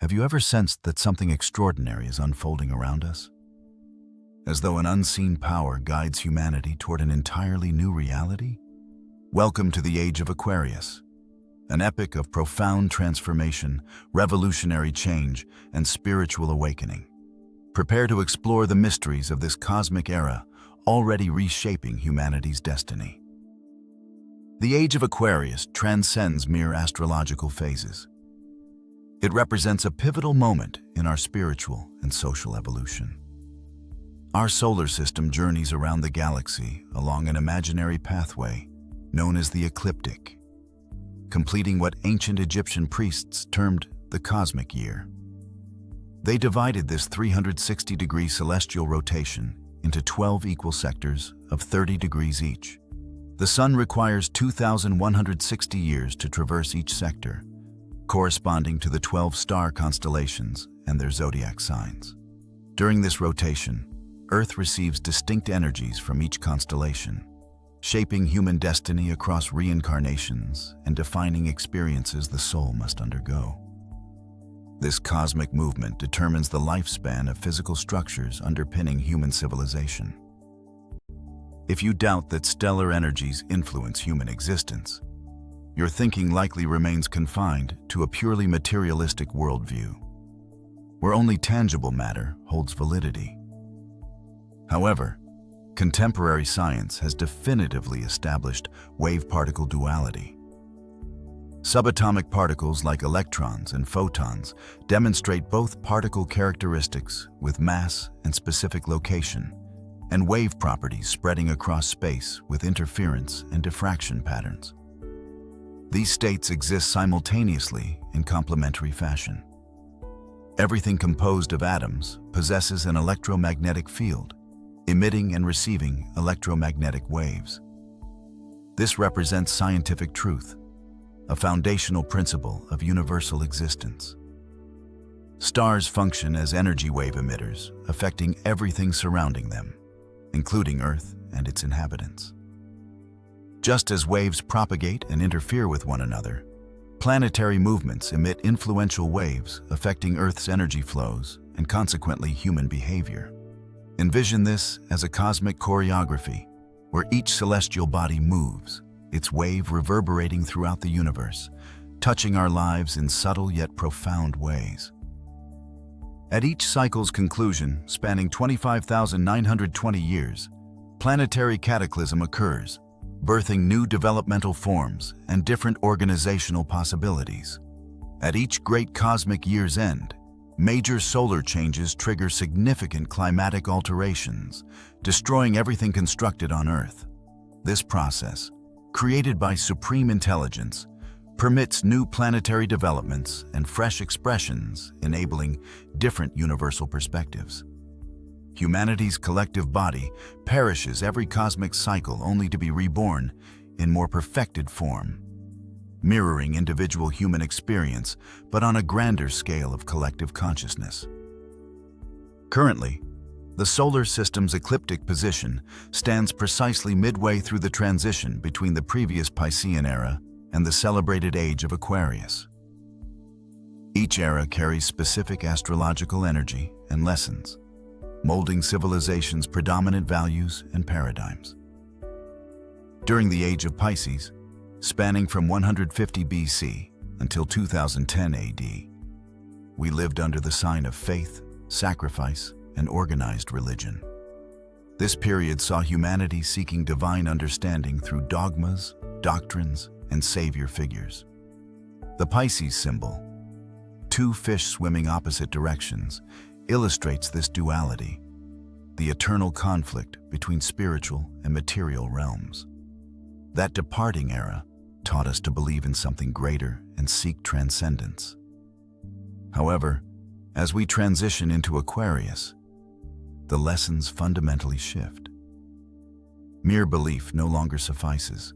Have you ever sensed that something extraordinary is unfolding around us? As though an unseen power guides humanity toward an entirely new reality? Welcome to the Age of Aquarius, an epic of profound transformation, revolutionary change, and spiritual awakening. Prepare to explore the mysteries of this cosmic era, already reshaping humanity's destiny. The Age of Aquarius transcends mere astrological phases. It represents a pivotal moment in our spiritual and social evolution. Our solar system journeys around the galaxy along an imaginary pathway known as the ecliptic, completing what ancient Egyptian priests termed the cosmic year. They divided this 360-degree celestial rotation into 12 equal sectors of 30 degrees each. The Sun requires 2,160 years to traverse each sector, corresponding to the 12 star constellations and their zodiac signs. During this rotation, Earth receives distinct energies from each constellation, shaping human destiny across reincarnations and defining experiences the soul must undergo. This cosmic movement determines the lifespan of physical structures underpinning human civilization. If you doubt that stellar energies influence human existence, your thinking likely remains confined to a purely materialistic worldview, where only tangible matter holds validity. However, contemporary science has definitively established wave-particle duality. Subatomic particles like electrons and photons demonstrate both particle characteristics with mass and specific location, and wave properties spreading across space with interference and diffraction patterns. These states exist simultaneously in complementary fashion. Everything composed of atoms possesses an electromagnetic field, emitting and receiving electromagnetic waves. This represents scientific truth, a foundational principle of universal existence. Stars function as energy wave emitters, affecting everything surrounding them, including Earth and its inhabitants. Just as waves propagate and interfere with one another, planetary movements emit influential waves affecting Earth's energy flows and consequently human behavior. Envision this as a cosmic choreography where each celestial body moves, its wave reverberating throughout the universe, touching our lives in subtle yet profound ways. At each cycle's conclusion, spanning 25,920 years, planetary cataclysm occurs, birthing new developmental forms and different organizational possibilities. At each great cosmic year's end, major solar changes trigger significant climatic alterations, destroying everything constructed on Earth. This process, created by supreme intelligence, permits new planetary developments and fresh expressions, enabling different universal perspectives. Humanity's collective body perishes every cosmic cycle only to be reborn in more perfected form, mirroring individual human experience but on a grander scale of collective consciousness. Currently, the solar system's ecliptic position stands precisely midway through the transition between the previous Piscean era and the celebrated Age of Aquarius. Each era carries specific astrological energy and lessons, molding civilization's predominant values and paradigms. During the Age of Pisces, spanning from 150 BC until 2010 AD, we lived under the sign of faith, sacrifice, and organized religion. This period saw humanity seeking divine understanding through dogmas, doctrines, and savior figures. The Pisces symbol, two fish swimming opposite directions, illustrates this duality, the eternal conflict between spiritual and material realms. That departing era taught us to believe in something greater and seek transcendence. However, as we transition into Aquarius, the lessons fundamentally shift. Mere belief no longer suffices.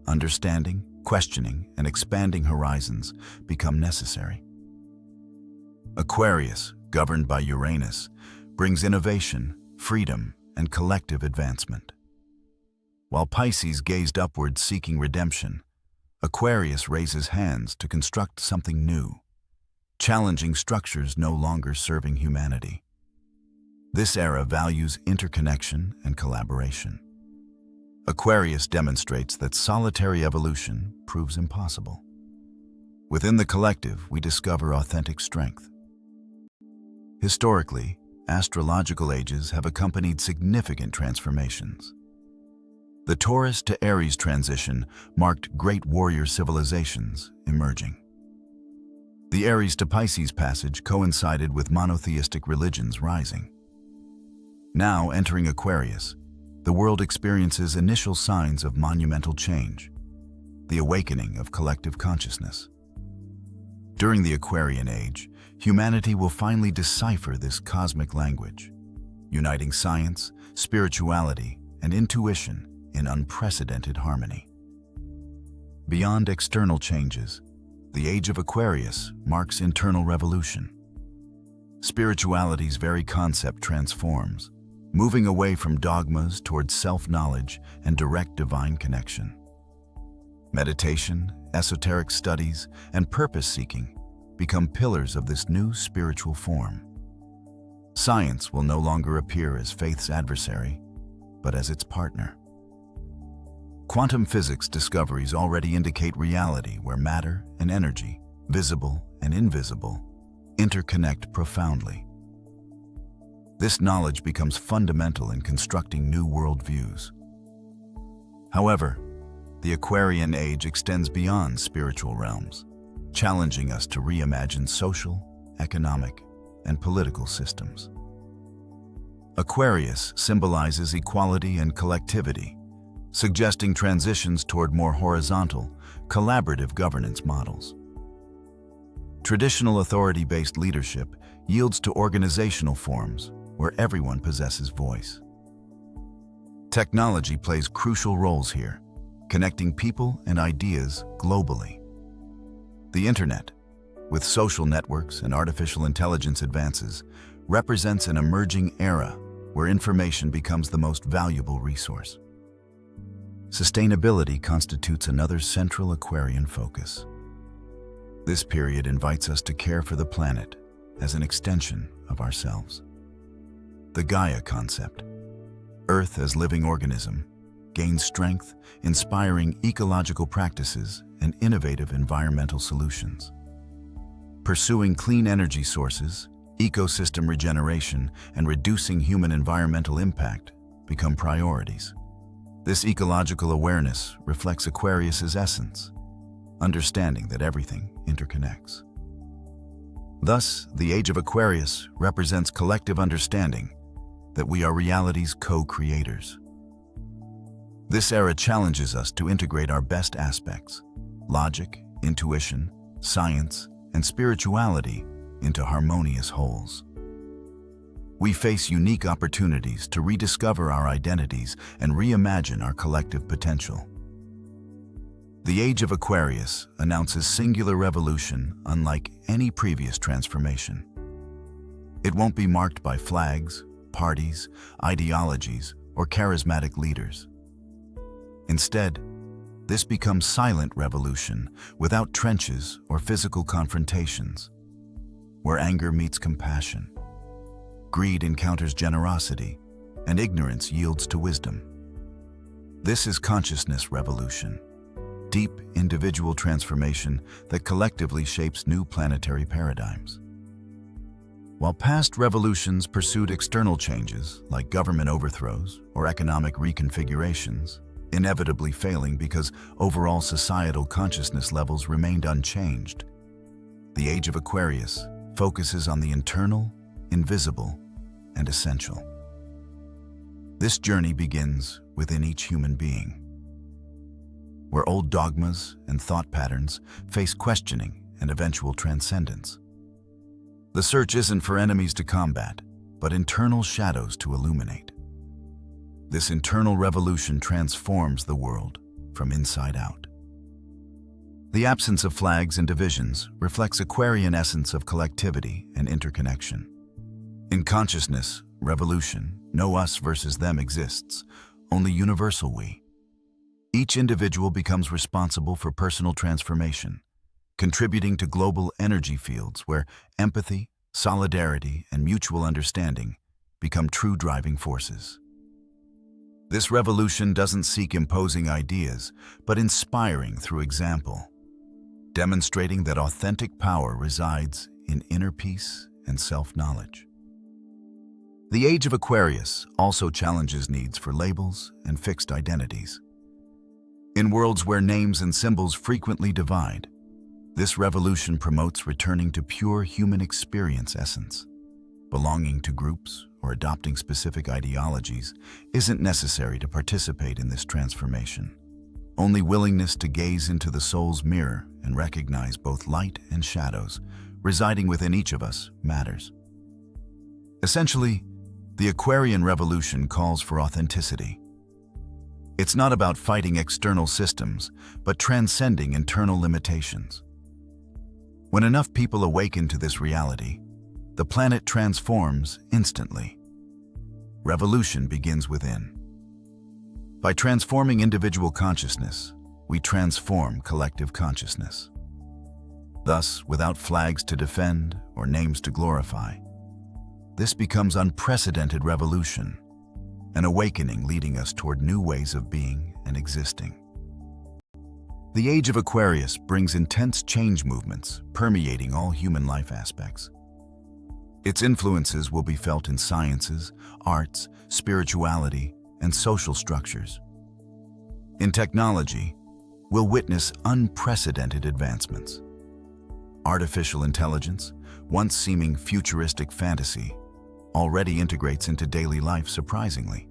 Understanding, questioning, and expanding horizons become necessary. Aquarius, governed by Uranus, brings innovation, freedom, and collective advancement. While Pisces gazed upward seeking redemption, Aquarius raises hands to construct something new, challenging structures no longer serving humanity. This era values interconnection and collaboration. Aquarius demonstrates that solitary evolution proves impossible. Within the collective, we discover authentic strength. Historically, astrological ages have accompanied significant transformations. The Taurus to Aries transition marked great warrior civilizations emerging. The Aries to Pisces passage coincided with monotheistic religions rising. Now entering Aquarius, the world experiences initial signs of monumental change, the awakening of collective consciousness. During the Aquarian Age, humanity will finally decipher this cosmic language, uniting science, spirituality, and intuition in unprecedented harmony. Beyond external changes, the Age of Aquarius marks internal revolution. Spirituality's very concept transforms, moving away from dogmas towards self-knowledge and direct divine connection. Meditation, esoteric studies, and purpose-seeking become pillars of this new spiritual form. Science will no longer appear as faith's adversary, but as its partner. Quantum physics discoveries already indicate reality where matter and energy, visible and invisible, interconnect profoundly. This knowledge becomes fundamental in constructing new worldviews. However, the Aquarian Age extends beyond spiritual realms, challenging us to reimagine social, economic, and political systems. Aquarius symbolizes equality and collectivity, suggesting transitions toward more horizontal, collaborative governance models. Traditional authority-based leadership yields to organizational forms where everyone possesses voice. Technology plays crucial roles here, connecting people and ideas globally. The Internet, with social networks and artificial intelligence advances, represents an emerging era where information becomes the most valuable resource. Sustainability constitutes another central Aquarian focus. This period invites us to care for the planet as an extension of ourselves. The Gaia concept, Earth as living organism, gains strength, inspiring ecological practices and innovative environmental solutions. Pursuing clean energy sources, ecosystem regeneration, and reducing human environmental impact become priorities. This ecological awareness reflects Aquarius's essence, understanding that everything interconnects. Thus, the Age of Aquarius represents collective understanding that we are reality's co-creators. This era challenges us to integrate our best aspects, logic, intuition, science, and spirituality into harmonious wholes. We face unique opportunities to rediscover our identities and reimagine our collective potential. The Age of Aquarius announces singular revolution unlike any previous transformation. It won't be marked by flags, parties, ideologies, or charismatic leaders. Instead, this becomes silent revolution without trenches or physical confrontations, where anger meets compassion, greed encounters generosity, and ignorance yields to wisdom. This is consciousness revolution, deep individual transformation that collectively shapes new planetary paradigms. While past revolutions pursued external changes like government overthrows or economic reconfigurations, inevitably failing because overall societal consciousness levels remained unchanged, the Age of Aquarius focuses on the internal, invisible, and essential. This journey begins within each human being, where old dogmas and thought patterns face questioning and eventual transcendence. The search isn't for enemies to combat, but internal shadows to illuminate. This internal revolution transforms the world from inside out. The absence of flags and divisions reflects Aquarian essence of collectivity and interconnection. In consciousness, revolution, no us versus them exists, only universal we. Each individual becomes responsible for personal transformation, contributing to global energy fields where empathy, solidarity, and mutual understanding become true driving forces. This revolution doesn't seek imposing ideas, but inspiring through example, demonstrating that authentic power resides in inner peace and self-knowledge. The Age of Aquarius also challenges needs for labels and fixed identities. In worlds where names and symbols frequently divide, this revolution promotes returning to pure human experience essence. Belonging to groups or adopting specific ideologies isn't necessary to participate in this transformation. Only willingness to gaze into the soul's mirror and recognize both light and shadows residing within each of us matters. Essentially, the Aquarian revolution calls for authenticity. It's not about fighting external systems, but transcending internal limitations. When enough people awaken to this reality, the planet transforms instantly. Revolution begins within. By transforming individual consciousness, we transform collective consciousness. Thus, without flags to defend or names to glorify, this becomes unprecedented revolution, an awakening leading us toward new ways of being and existing. The Age of Aquarius brings intense change movements permeating all human life aspects. Its influences will be felt in sciences, arts, spirituality, and social structures. In technology, we'll witness unprecedented advancements. Artificial intelligence, once seeming futuristic fantasy, already integrates into daily life surprisingly.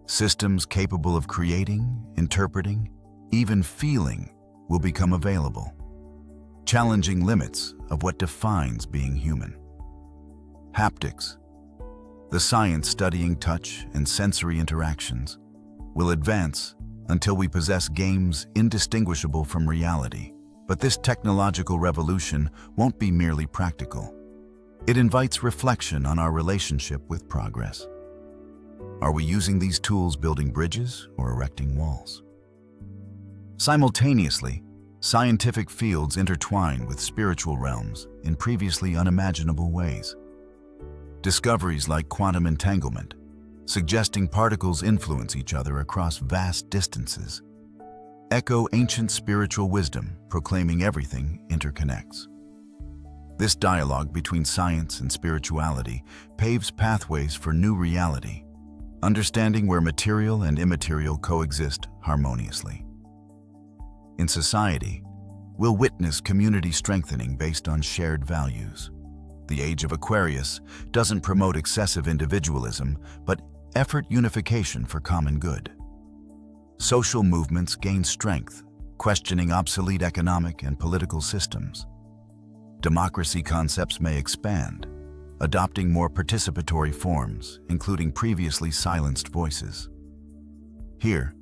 Systems capable of creating, interpreting, even feeling will become available, challenging limits of what defines being human. Haptics, the science studying touch and sensory interactions, will advance until we possess games indistinguishable from reality. But this technological revolution won't be merely practical. It invites reflection on our relationship with progress. Are we using these tools building bridges or erecting walls? Simultaneously, scientific fields intertwine with spiritual realms in previously unimaginable ways. Discoveries like quantum entanglement, suggesting particles influence each other across vast distances, echo ancient spiritual wisdom proclaiming everything interconnects. This dialogue between science and spirituality paves pathways for new reality, understanding where material and immaterial coexist harmoniously. In society, we'll witness community strengthening based on shared values. The Age of Aquarius doesn't promote excessive individualism, but effort unification for common good. Social movements gain strength, questioning obsolete economic and political systems. Democracy concepts may expand, adopting more participatory forms, including previously silenced voices. Here,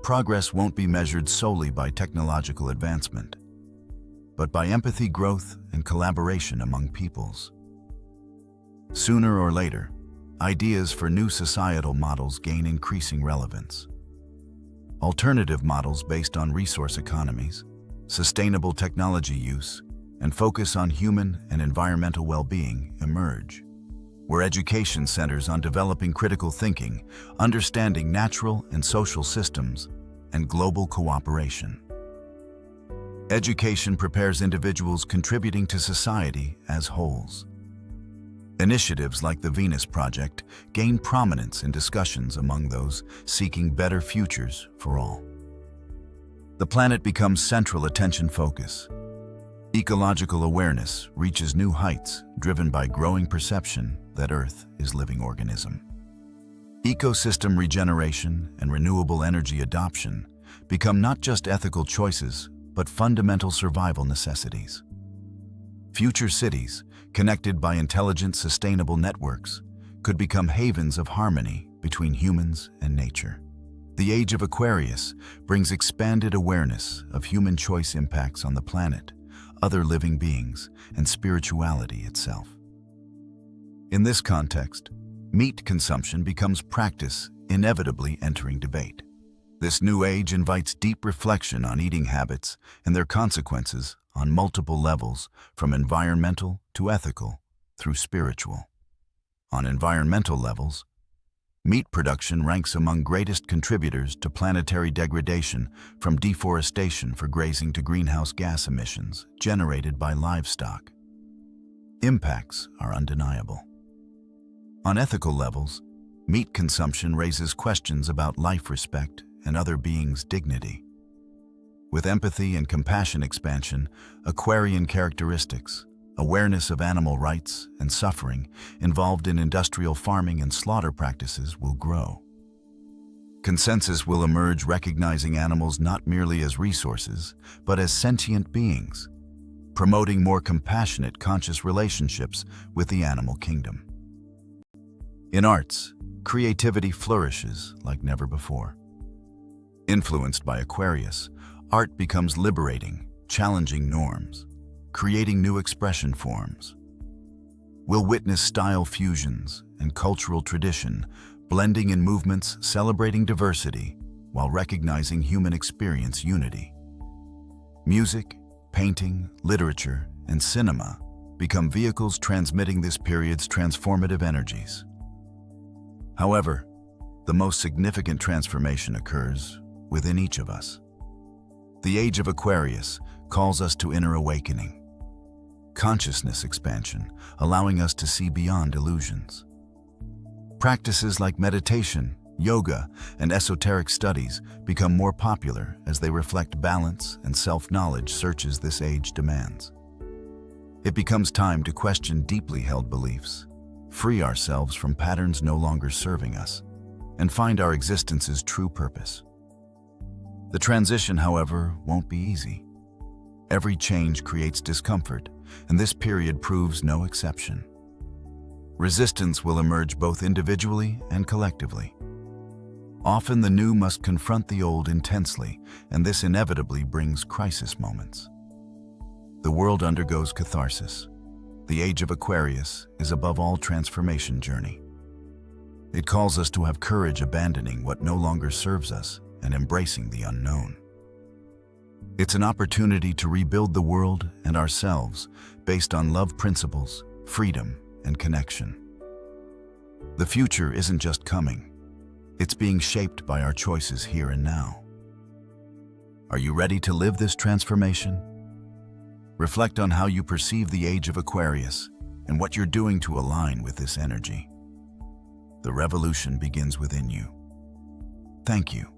progress won't be measured solely by technological advancement, but by empathy, growth, and collaboration among peoples. Sooner or later, ideas for new societal models gain increasing relevance. Alternative models based on resource economies, sustainable technology use, and focus on human and environmental well-being emerge, where education centers on developing critical thinking, understanding natural and social systems, and global cooperation. Education prepares individuals contributing to society as wholes. Initiatives like the Venus Project gain prominence in discussions among those seeking better futures for all. The planet becomes central attention focus. Ecological awareness reaches new heights, driven by growing perception that Earth is a living organism. Ecosystem regeneration and renewable energy adoption become not just ethical choices, but fundamental survival necessities. Future cities, connected by intelligent, sustainable networks, could become havens of harmony between humans and nature. The Age of Aquarius brings expanded awareness of human choice impacts on the planet, other living beings, and spirituality itself. In this context, meat consumption becomes practice, inevitably entering debate. This new age invites deep reflection on eating habits and their consequences on multiple levels, from environmental to ethical, through spiritual. On environmental levels, meat production ranks among greatest contributors to planetary degradation, from deforestation for grazing to greenhouse gas emissions generated by livestock. Impacts are undeniable. On ethical levels, meat consumption raises questions about life respect and other beings' dignity. With empathy and compassion expansion, Aquarian characteristics, awareness of animal rights and suffering involved in industrial farming and slaughter practices will grow. Consensus will emerge recognizing animals not merely as resources, but as sentient beings, promoting more compassionate, conscious relationships with the animal kingdom. In arts, creativity flourishes like never before. Influenced by Aquarius, art becomes liberating, challenging norms, creating new expression forms. We'll witness style fusions and cultural tradition, blending in movements celebrating diversity while recognizing human experience unity. Music, painting, literature, and cinema become vehicles transmitting this period's transformative energies. However, the most significant transformation occurs within each of us. The Age of Aquarius calls us to inner awakening, consciousness expansion, allowing us to see beyond illusions. Practices like meditation, yoga, and esoteric studies become more popular as they reflect balance and self-knowledge searches this age demands. It becomes time to question deeply held beliefs, free ourselves from patterns no longer serving us, and find our existence's true purpose. The transition, however, won't be easy. Every change creates discomfort, and this period proves no exception. Resistance will emerge both individually and collectively. Often the new must confront the old intensely, and this inevitably brings crisis moments. The world undergoes catharsis. The Age of Aquarius is above all transformation journey. It calls us to have courage abandoning what no longer serves us and embracing the unknown. It's an opportunity to rebuild the world and ourselves based on love principles, freedom, and connection. The future isn't just coming, it's being shaped by our choices here and now. Are you ready to live this transformation? Reflect on how you perceive the Age of Aquarius and what you're doing to align with this energy. The revolution begins within you. Thank you